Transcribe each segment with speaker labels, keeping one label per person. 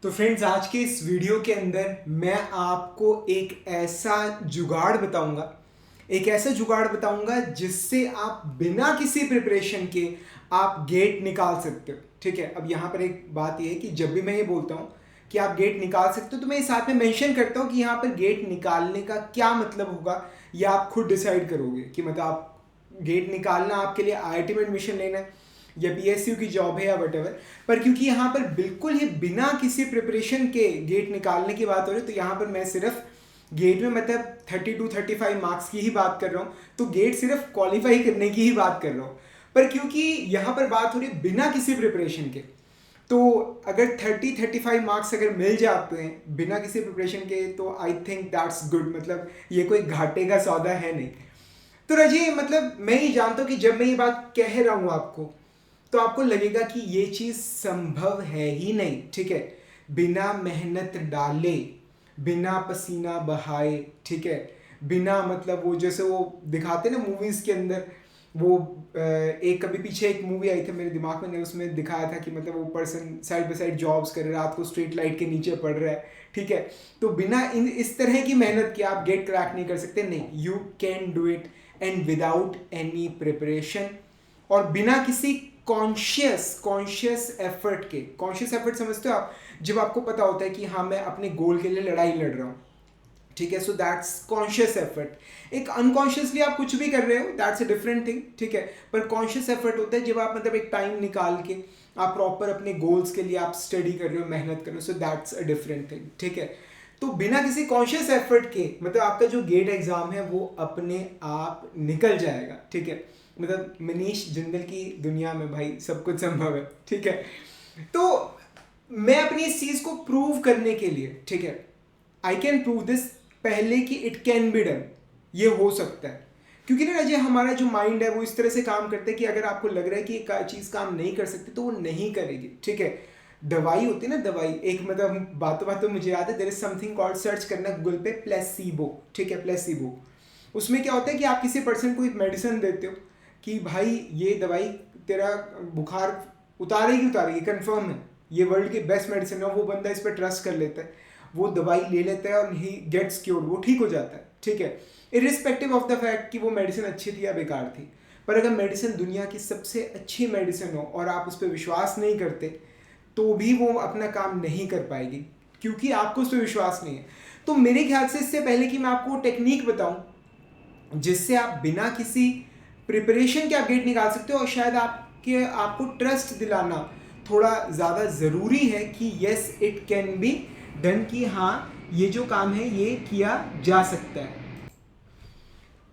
Speaker 1: तो फ्रेंड्स, आज के इस वीडियो के अंदर मैं आपको एक ऐसा जुगाड़ बताऊंगा जिससे आप बिना किसी प्रिपरेशन के आप गेट निकाल सकते हो। ठीक है, अब यहाँ पर एक बात यह है कि जब भी मैं ये बोलता हूँ कि आप गेट निकाल सकते हो तो मैं इस साथ में मेंशन करता हूँ कि यहाँ पर गेट निकालने का क्या मतलब होगा, या आप खुद डिसाइड करोगे कि मतलब आप गेट निकालना आपके लिए आईआईटी में एडमिशन लेना है या पीएसयू की जॉब है या वटेवर। पर क्योंकि यहाँ पर बिल्कुल ही बिना किसी प्रिपरेशन के गेट निकालने की बात हो रही है, तो यहाँ पर मैं सिर्फ गेट में मतलब 32-35 मार्क्स की ही बात कर रहा हूँ, तो गेट सिर्फ क्वालिफाई करने की ही बात कर रहा हूँ। पर क्योंकि यहाँ पर बात हो रही है बिना किसी प्रिपरेशन के, तो अगर 30-35 मार्क्स अगर मिल जाते हैं बिना किसी प्रिपरेशन के, तो आई थिंक दैट्स गुड। मतलब ये कोई घाटे का सौदा है नहीं। तो रजिए, मतलब मैं ही जानता हूँ कि जब मैं ये बात कह रहा हूँ आपको, तो आपको लगेगा कि ये चीज़ संभव है ही नहीं। ठीक है, बिना मेहनत डाले, बिना पसीना बहाए, ठीक है, बिना मतलब वो जैसे वो दिखाते ना मूवीज़ के अंदर, वो एक कभी पीछे एक मूवी आई थी मेरे दिमाग में, उसमें दिखाया था कि मतलब वो person side by side jobs कर रहा है, रात को स्ट्रीट लाइट के नीचे पड़ रहा है। ठीक है, तो बिना इस तरह की मेहनत के आप गेट क्रैक नहीं कर सकते। नहीं, you can do it and without any preparation, और बिना किसी कॉन्शियस एफर्ट के। कॉन्शियस एफर्ट समझते हो आप? जब आपको पता होता है कि हाँ, मैं अपने गोल के लिए लड़ाई लड़ रहा हूँ। ठीक है, सो दैट्स कॉन्शियस एफर्ट। एक अनकॉन्शियसली आप कुछ भी कर रहे हो, दैट्स अ डिफरेंट थिंग। ठीक है, पर कॉन्शियस एफर्ट होता है जब आप मतलब एक टाइम निकाल के आप प्रॉपर अपने गोल्स के लिए आप स्टडी कर रहे हो, मेहनत कर रहे हो, so that's a different thing. ठीक है, तो बिना किसी कॉन्शियस एफर्ट के मतलब आपका जो गेट एग्जाम है वो अपने आप निकल जाएगा। ठीक है, मतलब मनीष जिंदल की दुनिया में भाई सब कुछ संभव है। ठीक है, तो मैं अपनी इस चीज को प्रूव करने के लिए, ठीक है, आई कैन प्रूव दिस पहले कि इट कैन बी डन, ये हो सकता है। क्योंकि ना जी, हमारा जो माइंड है वो इस तरह से काम करता है कि अगर आपको लग रहा है कि एक चीज काम नहीं कर सकती तो वो नहीं करेगी। ठीक है, दवाई होती है ना, दवाई एक मतलब बातों मुझे याद है, there is something called, search करना गूगल पे, प्लेसिबो। ठीक है, प्लेसिबो। उसमें क्या होता है कि आप किसी पर्सन को एक मेडिसिन देते हो कि भाई ये दवाई तेरा बुखार उतारेगी, कंफर्म है, ये वर्ल्ड की बेस्ट मेडिसिन है। वो बंदा इस पर ट्रस्ट कर लेता है, वो दवाई ले लेता है और ही गेट्स क्योर्ड, वो ठीक हो जाता है। ठीक है, इरिस्पेक्टिव ऑफ द फैक्ट कि वो मेडिसिन अच्छी थी या बेकार थी। पर अगर मेडिसिन दुनिया की सबसे अच्छी मेडिसिन हो और आप उस पर विश्वास नहीं करते, तो भी वो अपना काम नहीं कर पाएगी, क्योंकि आपको उस पर विश्वास नहीं है। तो मेरे ख्याल से इससे पहले कि मैं आपको टेक्निक बताऊं जिससे आप बिना किसी प्रिपरेशन के आप गेट निकाल सकते हो, और शायद आपको ट्रस्ट दिलाना थोड़ा ज़्यादा ज़रूरी है कि yes it can be done, कि हाँ ये जो काम है ये किया जा सकता है।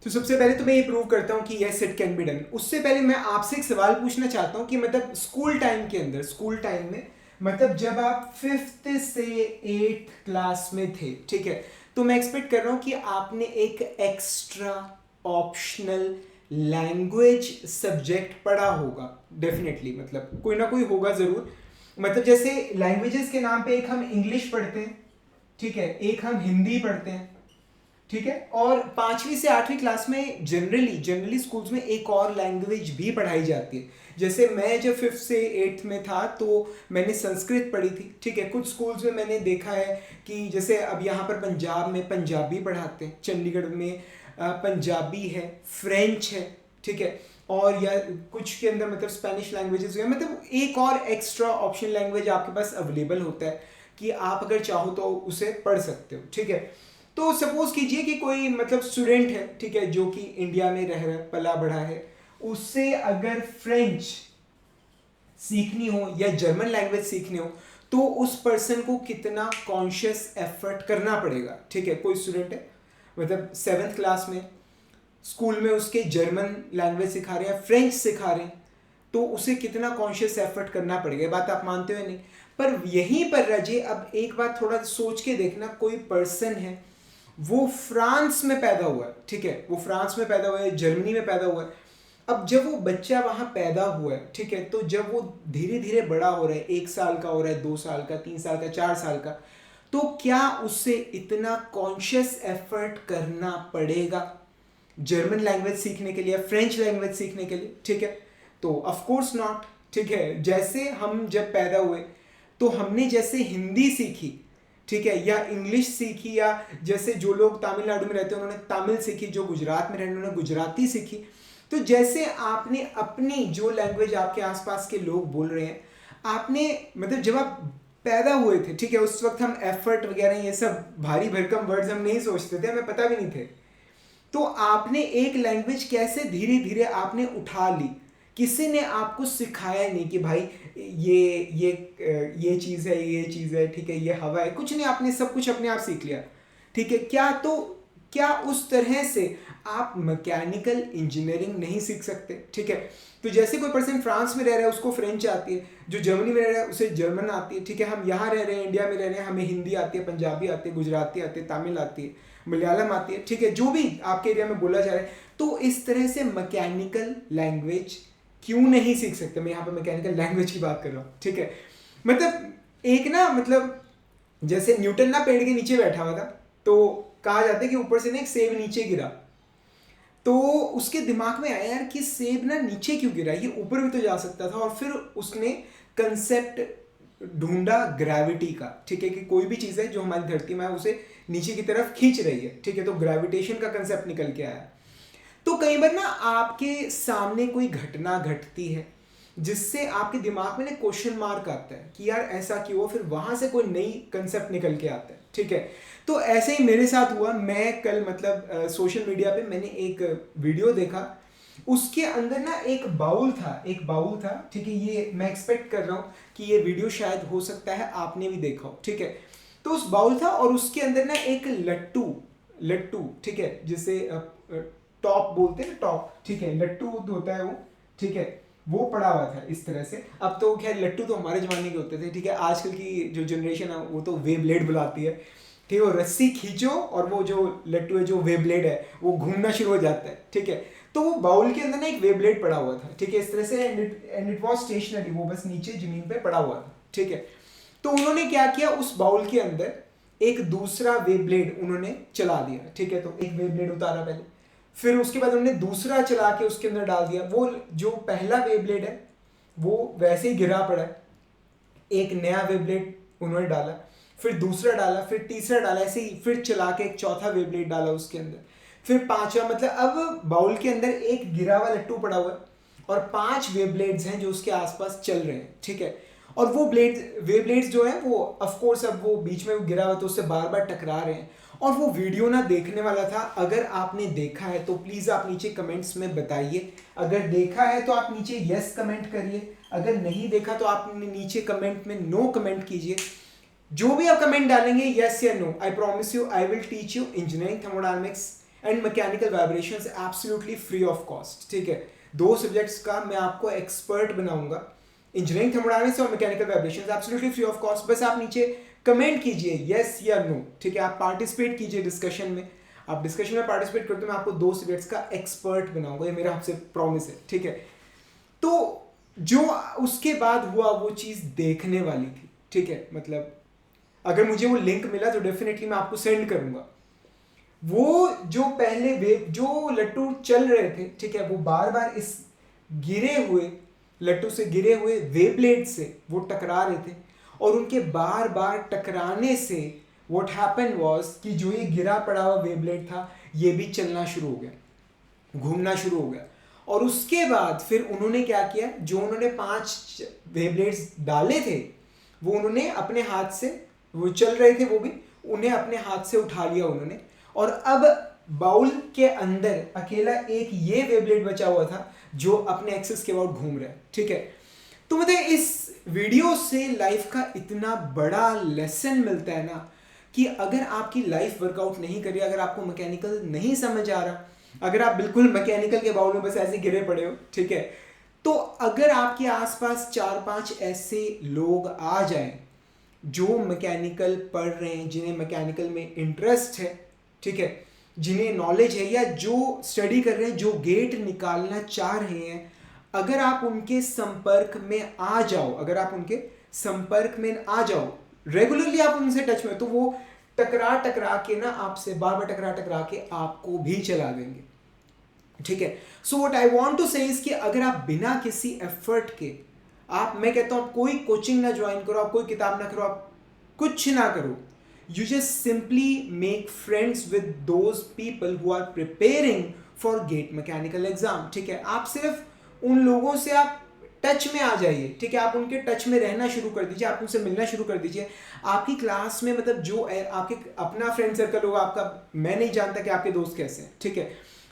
Speaker 1: तो सबसे पहले तो मैं ये प्रूव करता हूँ कि yes it can be done. उससे पहले मैं आपसे एक सवाल पूछना चाहता हूँ कि मतलब स्कूल टाइम के अंदर, स्कूल टाइम में मतलब जब आप 5th से 8th क्लास में थे, ठीक है, तो मैं एक्सपेक्ट कर रहा हूँ कि आपने एक एक्स्ट्रा ऑप्शनल लैंग्वेज सब्जेक्ट पढ़ा होगा डेफिनेटली, मतलब कोई ना कोई होगा ज़रूर। मतलब जैसे लैंग्वेजेस के नाम पे एक हम इंग्लिश पढ़ते हैं, ठीक है, एक हम हिंदी पढ़ते हैं, ठीक है, और 5वीं से 8वीं क्लास में जनरली स्कूल्स में एक और लैंग्वेज भी पढ़ाई जाती है। जैसे मैं जब 5th से 8th में था तो मैंने संस्कृत पढ़ी थी। ठीक है, कुछ स्कूल्स में मैंने देखा है कि जैसे अब यहाँ पर पंजाब में पंजाबी पढ़ाते हैं, चंडीगढ़ में पंजाबी है, फ्रेंच है, ठीक है, और या कुछ के अंदर मतलब स्पेनिश लैंग्वेजेस है। मतलब एक और एक्स्ट्रा ऑप्शन लैंग्वेज आपके पास अवेलेबल होता है कि आप अगर चाहो तो उसे पढ़ सकते हो। ठीक है, तो सपोज कीजिए कि कोई मतलब स्टूडेंट है, ठीक है, जो कि इंडिया में रह रहा है, पला बढ़ा है, उससे अगर फ्रेंच सीखनी हो या जर्मन लैंग्वेज सीखनी हो, तो उस पर्सन को कितना कॉन्शियस एफर्ट करना पड़ेगा। ठीक है, कोई स्टूडेंट है मतलब 7th क्लास में, स्कूल में उसके जर्मन लैंग्वेज सिखा रहे हैं, फ्रेंच सिखा रहे हैं, तो उसे कितना कॉन्शियस एफर्ट करना पड़ेगा। ये बात आप मानते हो नहीं? पर यहीं पर रजे, अब एक बात थोड़ा सोच के देखना, कोई पर्सन है वो फ्रांस में पैदा हुआ है, ठीक है, वो फ्रांस में पैदा हुआ है, जर्मनी में पैदा हुआ है। अब जब वो बच्चा वहां पैदा हुआ है, ठीक है, तो जब वो धीरे धीरे बड़ा हो रहा है, 1 साल का हो रहा है, 2 साल का, 3 साल का, 4 साल का, तो क्या उससे इतना कॉन्शियस एफर्ट करना पड़ेगा जर्मन लैंग्वेज सीखने के लिए, फ्रेंच लैंग्वेज सीखने के लिए? ठीक है, तो ऑफ कोर्स नॉट। ठीक है, जैसे हम जब पैदा हुए तो हमने जैसे हिंदी सीखी, ठीक है, या इंग्लिश सीखी, या जैसे जो लोग तमिलनाडु में रहते हैं उन्होंने तमिल सीखी, जो गुजरात में रहने उन्होंने गुजराती सीखी। तो जैसे आपने अपनी जो लैंग्वेज आपके आसपास के लोग बोल रहे हैं, आपने मतलब जब आप पैदा हुए थे, ठीक है, उस वक्त हम एफर्ट वगैरह ये सब भारी भरकम वर्ड्स हम नहीं सोचते थे, हमें पता भी नहीं थे। तो आपने एक लैंग्वेज कैसे धीरे धीरे आपने उठा ली, किसी ने आपको सिखाया नहीं कि भाई ये चीज़ है, ये चीज़ है, ठीक है, ये हवा है, कुछ नहीं, आपने सब कुछ अपने आप सीख लिया, ठीक है। क्या उस तरह से आप मैकेनिकल इंजीनियरिंग नहीं सीख सकते, ठीक है। तो जैसे कोई पर्सन फ्रांस में रह रहा है उसको फ्रेंच आती है, जो जर्मनी में रह रहा है उसे जर्मन आती है, ठीक है। हम यहाँ रह रहे हैं, इंडिया में रह रहे हैं, हमें हिंदी आती है, पंजाबी आती है, गुजराती आती है, तमिल आती है, मलयालम आती है, ठीक है, जो भी आपके एरिया में बोला जा रहा है। तो इस तरह से मैकेनिकल लैंग्वेज क्यों नहीं सीख सकते? मैं यहाँ पे मैकेनिकल लैंग्वेज की बात कर रहा हूँ, ठीक है। मतलब एक ना, मतलब जैसे न्यूटन ना पेड़ के नीचे बैठा हुआ था, तो कहा जाता है कि ऊपर से ना एक सेब नीचे गिरा, तो उसके दिमाग में आया यार कि सेब ना नीचे क्यों गिरा, ये ऊपर भी तो जा सकता था। और फिर उसने कंसेप्ट ढूंढा ग्रेविटी का, ठीक है, कि कोई भी चीज़ है जो हमारी धरती में है उसे नीचे की तरफ खींच रही है, ठीक है, तो ग्रेविटेशन का कंसेप्ट निकल के आया। तो कई बार ना आपके सामने कोई घटना घटती है जिससे आपके दिमाग में ना क्वेश्चन मार्क आता है कि यार ऐसा क्यों हुआ, फिर वहां से कोई नई कंसेप्ट निकल के आता है, ठीक है। तो ऐसे ही मेरे साथ हुआ। मैं कल मतलब सोशल मीडिया पे मैंने एक वीडियो देखा, उसके अंदर ना एक बाउल था, ठीक है। ये मैं एक्सपेक्ट कर रहा हूँ कि ये वीडियो शायद हो सकता है आपने भी देखा हो, ठीक है। तो उस बाउल था और उसके अंदर ना एक लट्टू, ठीक है, जिसे टॉप बोलते हैं, टॉप, ठीक है, लट्टू होता है वो, ठीक है, वो पड़ा हुआ था इस तरह से। अब तो खैर लट्टू तो हमारे जमाने के होते थे, ठीक है, आजकल की जो जनरेशन है वो तो वे ब्लेड बुलाती है, ठीक है। वो रस्सी खींचो और वो जो लट्टू है, जो वे ब्लेड है, वो घूमना शुरू हो जाता है, ठीक है। तो वो बाउल के अंदर ना एक वे ब्लेड पड़ा हुआ था, ठीक है, इस तरह से, एंड इट वॉज स्टेशनरी, वो बस नीचे जमीन पे पड़ा हुआ था, ठीक है। तो उन्होंने क्या किया, उस बाउल के अंदर एक दूसरा वे ब्लेड उन्होंने चला दिया, ठीक है। तो एक वे ब्लेड उतारा पहले, फिर उसके बाद उन्होंने दूसरा चला के उसके अंदर डाल दिया। वो जो पहला वे ब्लेड है वो वैसे ही गिरा पड़ा है, एक नया वे ब्लेड उन्होंने डाला, फिर दूसरा डाला, फिर तीसरा डाला, ऐसे ही फिर चला के एक चौथा वे ब्लेड डाला उसके अंदर, फिर पांचवा। मतलब अब बाउल के अंदर एक गिरा हुआ लट्टू पड़ा हुआ है और 5 वे ब्लेड्स हैं जो उसके आसपास चल रहे हैं, ठीक है। और वो वे ब्लेड्स जो है वो ऑफ कोर्स अब वो बीच में गिरा हुआ तो उससे बार बार टकरा रहे हैं। और वो वीडियो ना देखने वाला था। अगर आपने देखा है तो प्लीज आप नीचे कमेंट्स में बताइए, अगर देखा है तो आप नीचे यस कमेंट करिए, अगर नहीं देखा तो आप नीचे कमेंट में नो कमेंट कीजिए। जो भी आप कमेंट डालेंगे यस या no, I promise you I will teach you engineering thermodynamics and mechanical vibrations absolutely free of cost, ठीक है। 2 सब्जेक्ट्स का मैं आपको एक्सपर्ट बनाऊंगा, इंजीनियरिंग थर्मोडायनामिक्स और mechanical vibrations absolutely free of cost. बस आप नीचे कमेंट कीजिए यस या नो, ठीक है। आप पार्टिसिपेट कीजिए डिस्कशन में, आप डिस्कशन में पार्टिसिपेट करते मैं आपको 2 सब्जेक्ट्स का एक्सपर्ट बनाऊंगा, ये मेरा आपसे प्रॉमिस है, ठीक है। तो जो उसके बाद हुआ वो चीज़ देखने वाली थी, ठीक है। मतलब अगर मुझे वो लिंक मिला तो डेफिनेटली मैं आपको सेंड करूंगा। वो जो पहले जो लट्टू चल रहे थे, ठीक है, वो बार बार इस गिरे हुए लट्टू से, गिरे हुए वे ब्लेड से वो टकरा रहे थे और उनके बार बार टकराने से व्हाट हैपन वाज कि जो ये गिरा पड़ा हुआ वे ब्लेड था ये भी चलना शुरू हो गया, घूमना शुरू हो गया। और उसके बाद फिर उन्होंने क्या किया, जो उन्होंने 5 वे ब्लेड्स डाले थे वो उन्होंने अपने हाथ से, वो चल रहे थे वो भी, उन्हें अपने हाथ से उठा लिया उन्होंने। और अब बाउल के अंदर अकेला एक ये वे ब्लेड बचा हुआ था जो अपने एक्सिस के अबाउट घूम रहा है, ठीक है। तो मतलब इस वीडियो से लाइफ का इतना बड़ा लेसन मिलता है ना कि अगर आपकी लाइफ वर्कआउट नहीं कर रही, अगर आपको मैकेनिकल नहीं समझ आ रहा, अगर आप बिल्कुल मैकेनिकल के बाउल में बस ऐसे गिरे पड़े हो, ठीक है, तो अगर आपके आसपास 4-5 ऐसे लोग आ जाएं जो मैकेनिकल पढ़ रहे हैं, जिन्हें मैकेनिकल में इंटरेस्ट है, ठीक है, जिन्हें नॉलेज है या जो स्टडी कर रहे हैं, जो गेट निकालना चाह रहे हैं, अगर आप उनके संपर्क में आ जाओ, अगर आप उनके संपर्क में आ जाओ, रेगुलरली आप उनसे टच में, तो वो टकरा के ना आपसे बार बार टकरा के आपको भी चला देंगे, ठीक है। So what I want to say is कि अगर आप बिना किसी एफर्ट के मैं कहता हूँ आप कोई कोचिंग ना ज्वाइन करो, आप कोई किताब ना करो, आप कुछ ना करो, you just simply make friends with those people who are preparing for GATE mechanical exam. ठीक है, आप सिर्फ उन लोगों से आप टच में आ जाइए, ठीक है, आप उनके टच में रहना शुरू कर दीजिए, आप उनसे मिलना शुरू कर दीजिए। आपकी क्लास में मतलब जो आपके अपना फ्रेंड सर्कल होगा आपका, मैं नहीं जानता कि आपके दोस्त कैसे हैं, ठीक है,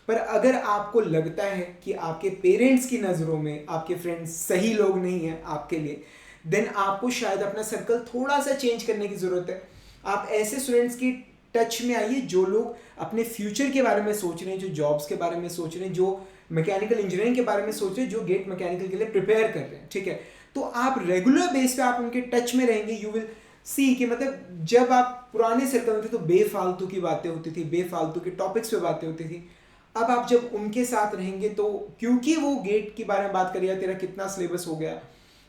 Speaker 1: पर अगर आपको लगता है कि आपके पेरेंट्स की नज़रों में आपके फ्रेंड्स सही लोग नहीं हैं आपके लिए, देन आपको शायद अपना सर्कल थोड़ा सा चेंज करने की ज़रूरत है। आप ऐसे स्टूडेंट्स की टच में आइए जो लोग अपने फ्यूचर के बारे में सोच रहे हैं, जो जॉब्स के बारे में सोच रहे हैं, जो मैकेनिकल इंजीनियरिंग के बारे में सोच रहे हैं, जो गेट मैकेनिकल के लिए प्रिपेयर कर रहे हैं, ठीक है। तो आप रेगुलर बेस पे आप उनके टच में रहेंगे, यू विल सी कि मतलब जब आप पुराने सर्कल में थे तो बेफालतू की बातें होती थी, बेफालतू के टॉपिक्स पे बातें होती थी। अब आप जब उनके साथ रहेंगे तो क्योंकि वो गेट के बारे में बात करेगा, तेरा कितना सिलेबस हो गया,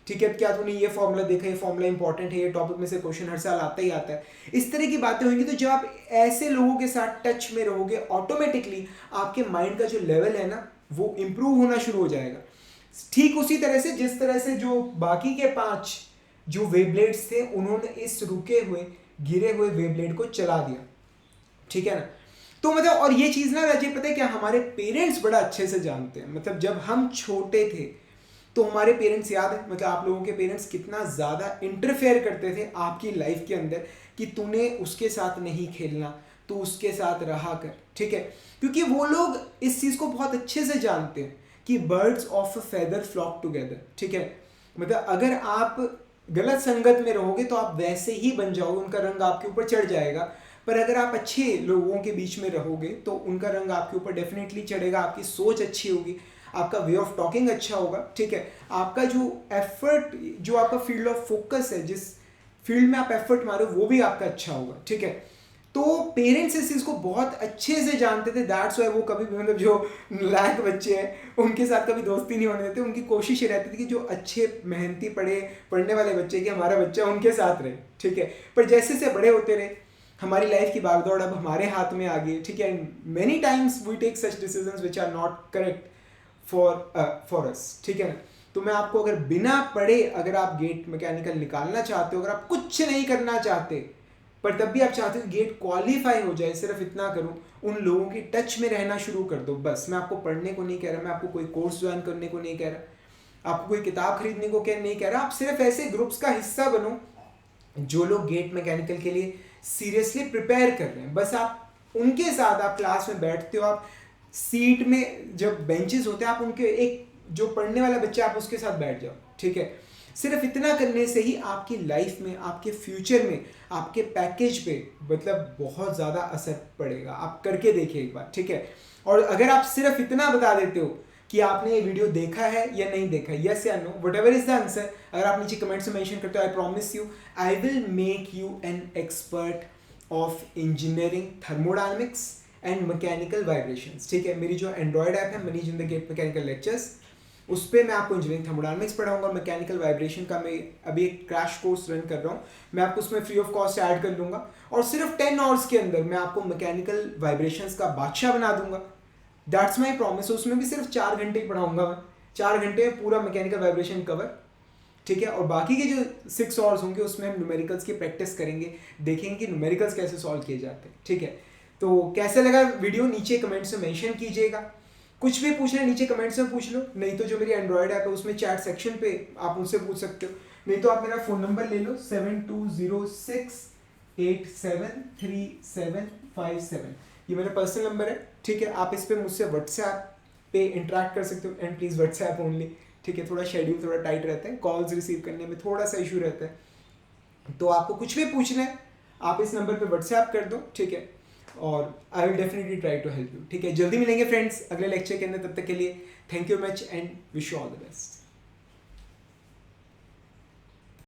Speaker 1: ठीक है, क्या तूने ये फॉर्मूला देखा, ये फॉर्मूला इंपॉर्टेंट है, ये टॉपिक में से क्वेश्चन हर साल आता ही आता है, इस तरह की बातें होंगी। तो जब आप ऐसे लोगों के साथ टच में रहोगे, ऑटोमेटिकली आपके माइंड का जो लेवल है ना वो इम्प्रूव होना शुरू हो जाएगा। ठीक उसी तरह से जिस तरह से जो बाकी के 5 जो वेवब्लेड्स थे उन्होंने इस रुके हुए गिरे हुए वेवब्लेड को चला दिया, ठीक है ना। तो मतलब और ये चीज़ ना राजीव, पता है क्या, हमारे पेरेंट्स बड़ा अच्छे से जानते हैं। मतलब जब हम छोटे थे तो हमारे पेरेंट्स, याद है मतलब आप लोगों के पेरेंट्स कितना ज़्यादा इंटरफेयर करते थे आपकी लाइफ के अंदर कि तूने उसके साथ नहीं खेलना, तू उसके साथ रहा कर, ठीक है, क्योंकि वो लोग इस चीज़ को बहुत अच्छे से जानते हैं कि birds of a feather flock together, ठीक है। मतलब अगर आप गलत संगत में रहोगे तो आप वैसे ही बन जाओगे, उनका रंग आपके ऊपर चढ़ जाएगा। पर अगर आप अच्छे लोगों के बीच में रहोगे तो उनका रंग आपके ऊपर डेफिनेटली चढ़ेगा, आपकी सोच अच्छी होगी, आपका वे ऑफ टॉकिंग अच्छा होगा, ठीक है, आपका जो एफर्ट, जो आपका फील्ड ऑफ फोकस है, जिस फील्ड में आप एफर्ट मारो वो भी आपका अच्छा होगा, ठीक है। तो पेरेंट्स इस चीज़ को बहुत अच्छे से जानते थे, दैट्स व्हाई वो कभी भी मतलब जो लायक बच्चे हैं उनके साथ कभी दोस्ती नहीं होने देते। उनकी कोशिश ये रहती थी कि जो अच्छे मेहनती पढ़ने वाले बच्चे, कि हमारा बच्चा उनके साथ रहे, ठीक है। पर जैसे जैसे बड़े होते रहे, हमारी लाइफ की भागदौड़ अब हमारे हाथ में आ गई, ठीक है, many times we take such decisions which are not correct for us, ठीक है ना। तो मैं आपको अगर बिना पढ़े अगर आप गेट मैकेनिकल निकालना चाहते हो, अगर आप कुछ नहीं करना चाहते पर तब भी आप चाहते हो गेट क्वालिफाई हो जाए, सिर्फ इतना करो, उन लोगों की टच में रहना शुरू कर दो। बस मैं आपको पढ़ने को नहीं कह रहा, मैं आपको कोई कोर्स ज्वाइन करने को नहीं कह रहा, आपको कोई किताब खरीदने को नहीं कह रहा, आप सिर्फ ऐसे ग्रुप्स का हिस्सा बनो जो लोग गेट मैकेनिकल के लिए सीरियसली प्रिपेयर कर रहे हैं। बस आप उनके साथ, आप क्लास में बैठते हो, आप सीट में जब बेंचेस होते हैं, आप उनके एक जो पढ़ने वाला बच्चा आप उसके साथ बैठ जाओ, ठीक है। सिर्फ इतना करने से ही आपकी लाइफ में, आपके फ्यूचर में, आपके पैकेज पे मतलब बहुत ज़्यादा असर पड़ेगा। आप करके देखिए एक बार, ठीक है। और अगर आप सिर्फ इतना बता देते हो कि आपने ये वीडियो देखा है या नहीं देखा, यस या no, whatever is the answer, अगर आप नीचे कमेंट्स में मेंशन करते हो, I promise you I will make you an expert of engineering thermodynamics and mechanical vibrations, ठीक है। मेरी जो एंड्रॉयड ऐप है Manish in the GATE mechanical lectures, उस पर मैं आपको इंजीनियरिंग थर्मोडायनेमिक्स पढ़ाऊंगा, मैकेनिकल वाइब्रेशन का मैं अभी एक क्रैश कोर्स रन कर रहा हूँ, मैं आपको उसमें फ्री ऑफ कॉस्ट ऐड कर लूँगा और सिर्फ 10 आवर्स के अंदर मैं आपको मैकेनिकल वाइब्रेशंस का बादशाह बना दूंगा। That's my promise. उसमें भी सिर्फ 4 घंटे ही पढ़ाऊंगा मैं, 4 घंटे में पूरा मैकेनिकल वाइब्रेशन कवर, ठीक है। और बाकी के जो 6 आवर्स होंगे उसमें हम न्यूमेरिकल्स की प्रैक्टिस करेंगे, देखेंगे कि न्यूमेरिकल्स कैसे सॉल्व किए जाते हैं, ठीक है। तो कैसा लगा वीडियो नीचे कमेंट्स में मेंशन कीजिएगा। कुछ भी पूछना है नीचे कमेंट्स में पूछ लो, नहीं तो जो मेरी एंड्रॉयड ऐप है उसमें चैट सेक्शन पे आप मुझसे पूछ सकते हो, नहीं तो आप मेरा फ़ोन नंबर ले लो 7206873757, ये मेरा पर्सनल नंबर है, ठीक है। आप इस पर मुझसे व्हाट्सएप पे इंटरेक्ट कर सकते हो, एंड प्लीज़ व्हाट्सएप ओनली, ठीक है। थोड़ा शेड्यूल थोड़ा टाइट रहता है, कॉल्स रिसीव करने में थोड़ा सा इशू रहता है, तो आपको कुछ भी पूछना है आप इस नंबर पे व्हाट्सएप कर दो, ठीक है, और I will definitely try to help you, ठीक है। जल्दी मिलेंगे फ्रेंड्स अगले लेक्चर के अंदर, तब तक के लिए thank you much and wish you all the best.